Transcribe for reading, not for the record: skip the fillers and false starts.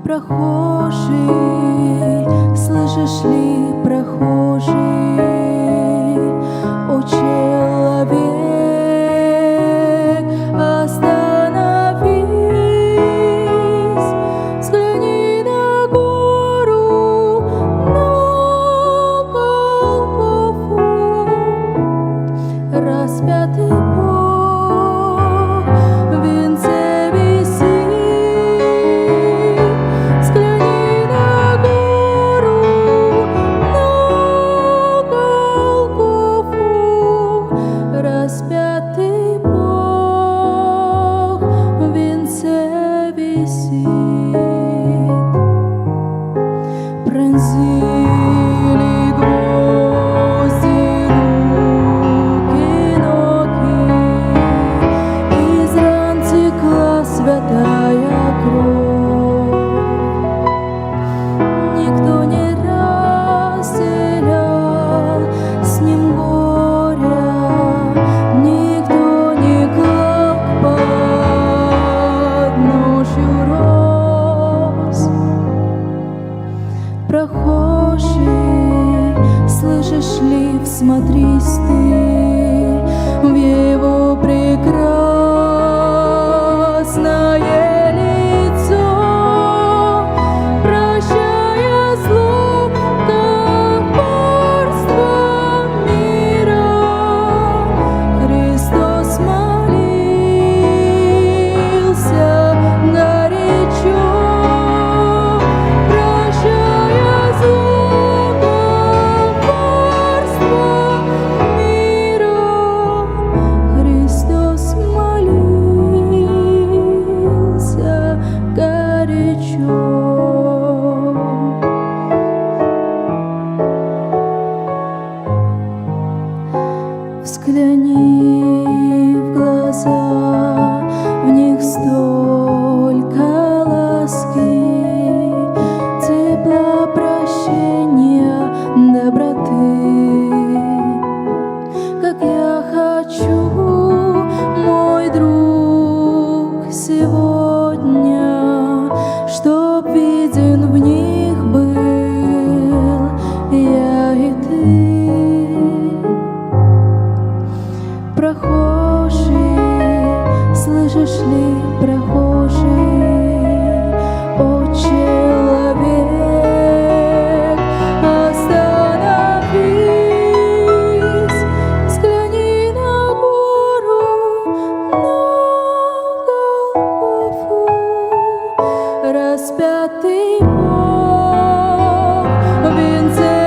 Прохожий, слышишь ли, прохожий, о человек, остановись, взгляни на гору, на Голгофу, распятый Бог в венце висит. Взгляни на гору, на Голгофу, распятый Бог в венце висит. Пронзили гвозди руки, ноги, из ран текла святая кровь. Никто не разделял с ним горя, никто не клал к подножью роз. Прохожий, слышишь ли, всмотрись ты в его прекрасное лицо, прощая зло, коварство мира. Христос молился горячо, прощая зло, коварство мира. Христос молился горячо. Взгляни в глаза, в них столько ласки, тепла, прощения, доброты. Как я хочу, мой друг, сегодня, чтоб виден в них был я и ты. Прохожий, слышишь ли, прохожий, о человек, остановись, взгляни на гору, на Голгофу, распятый Бог в венце